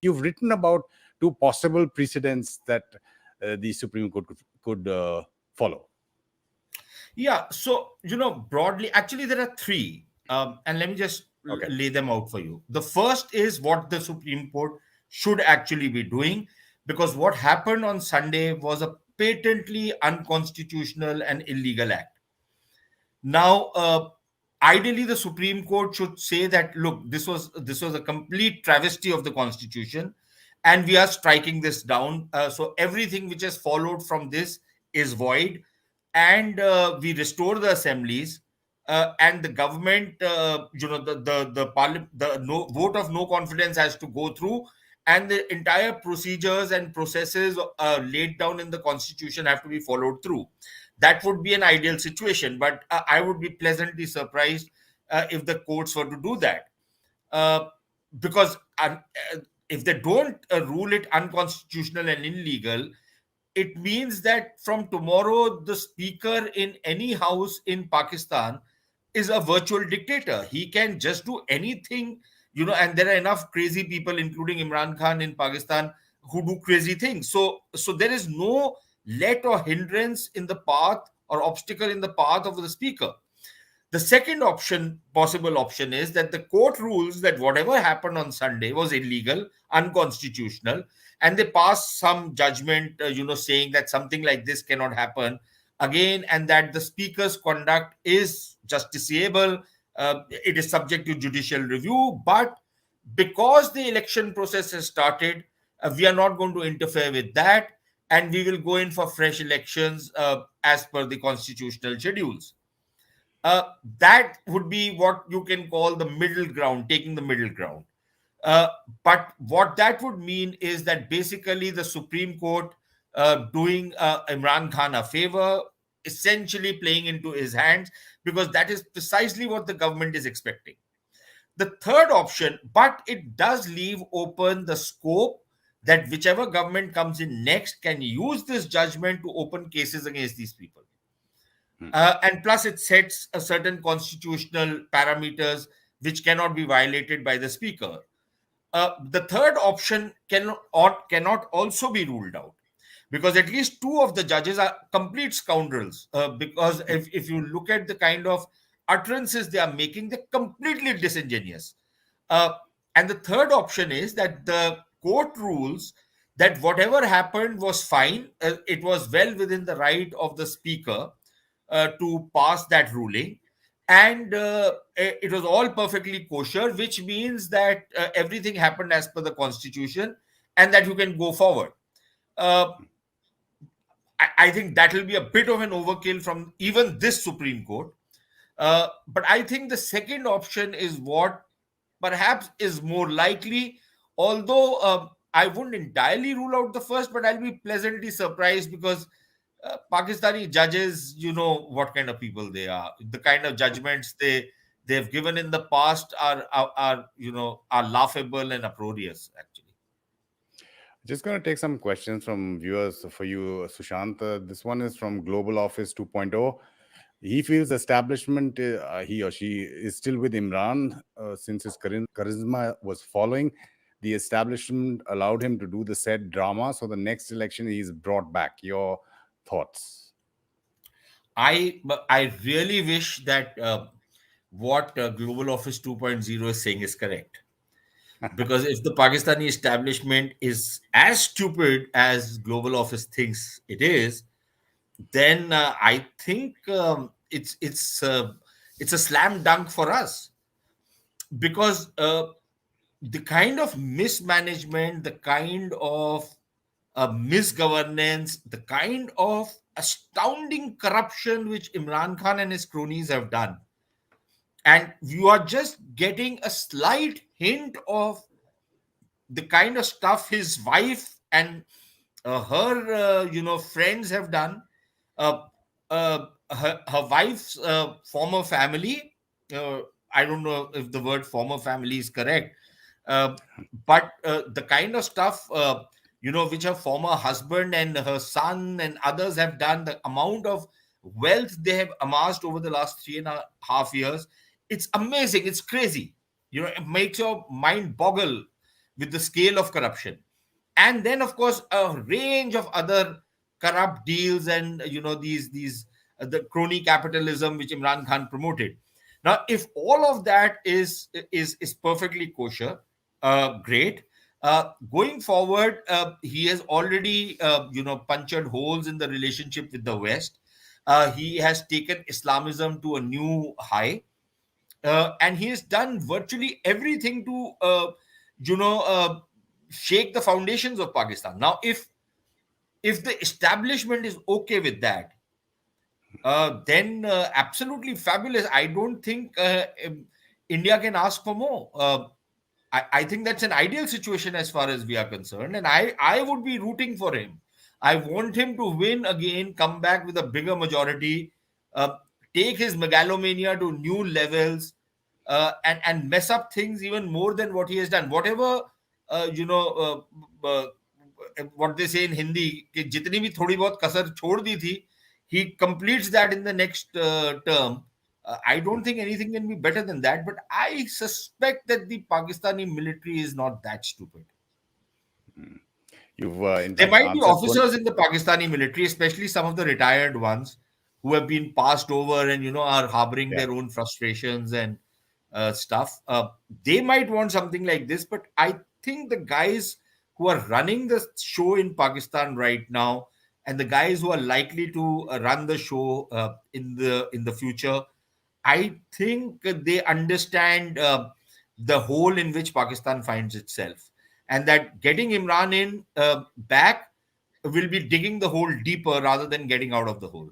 you've written about two possible precedents that the Supreme Court could follow. Yeah, so, broadly, actually, there are three. And let me just Okay. lay them out for you. The first is what the Supreme Court should actually be doing, because what happened on Sunday was a patently unconstitutional and illegal act. Now, ideally, the Supreme Court should say that, look, this was a complete travesty of the Constitution, and we are striking this down. So everything which has followed from this is void, and we restore the assemblies. And the government, the no vote of no confidence has to go through, and the entire procedures and processes laid down in the Constitution have to be followed through. That would be an ideal situation, but I would be pleasantly surprised if the courts were to do that. Uh, because if they don't rule it unconstitutional and illegal, it means that from tomorrow, the speaker in any house in Pakistan is a virtual dictator. He can just do anything, and there are enough crazy people, including Imran Khan in Pakistan, who do crazy things. So there is no let or hindrance in the path or obstacle in the path of the speaker. The second possible option, is that the court rules that whatever happened on Sunday was illegal, unconstitutional, and they pass some judgment, saying that something like this cannot happen again, and that the speaker's conduct is justiciable. It is subject to judicial review, but because the election process has started, we are not going to interfere with that, and we will go in for fresh elections as per the constitutional schedules. uh, that would be what you can call the middle ground, taking the middle ground. Uh, but what that would mean is that basically the Supreme Court doing Imran Khan a favor, essentially playing into his hands, because that is precisely what the government is expecting. The third option, but it does leave open the scope that whichever government comes in next can use this judgment to open cases against these people. And plus, it sets a certain constitutional parameters which cannot be violated by the speaker. The third option cannot also be ruled out, because at least two of the judges are complete scoundrels. Because if you look at the kind of utterances they are making, they're completely disingenuous. Uh, and the third option is that the court rules that whatever happened was fine. It was well within the right of the speaker to pass that ruling, and it was all perfectly kosher, which means that everything happened as per the Constitution, and that you can go forward. Uh, I think that will be a bit of an overkill from even this Supreme Court. But I think the second option is what perhaps is more likely, although I wouldn't entirely rule out the first, but I'll be pleasantly surprised, because Pakistani judges, you know what kind of people they are. The kind of judgments they've given in the past are laughable and uproarious, actually. Just going to take some questions from viewers for you, Sushant. This one is from Global Office 2.0. He feels establishment, he or she, is still with Imran since his charisma was following. The establishment allowed him to do the said drama, so the next election he is brought back. Your thoughts? I really wish that what Global Office 2.0 is saying is correct. Because if the Pakistani establishment is as stupid as Global Office thinks it is, then I think it's a slam dunk for us, because the kind of mismanagement, the kind of misgovernance, the kind of astounding corruption which Imran Khan and his cronies have done, and you are just getting a slight hint of the kind of stuff his wife and her friends have done. Her wife's former family, uh, I don't know if the word former family is correct, uh, but the kind of stuff which her former husband and her son and others have done, the amount of wealth they have amassed over the last 3.5 years, it's amazing, it's crazy. It makes your mind boggle. with the scale of corruption. And then of course a range of other corrupt deals, and these the crony capitalism which Imran Khan promoted. Now if all of that is perfectly kosher, great. Going forward, he has already punctured holes in the relationship with the West. He has taken Islamism to a new high, and he has done virtually everything to you know uh, shake the foundations of Pakistan. Now if the establishment is okay with that, then absolutely fabulous. I don't think India can ask for more. I think that's an ideal situation as far as we are concerned, and I would be rooting for him. I want him to win again, come back with a bigger majority, uh, take his megalomania to new levels, and mess up things even more than what he has done. Whatever uh, you know, what they say in Hindi, कि जितनी भी थोड़ी बहुत कसर छोड़ दी थी, he completes that in the next term. I don't think anything can be better than that, but I suspect that the Pakistani military is not that stupid. You've, in There fact, might be answered one. officers in the Pakistani military, especially some of the retired ones, who have been passed over and are harboring Yeah. their own frustrations and stuff. They might want something like this, but I think the guys who are running the show in Pakistan right now, and the guys who are likely to run the show in the future, I think they understand the hole in which Pakistan finds itself, and that getting Imran in back will be digging the hole deeper rather than getting out of the hole.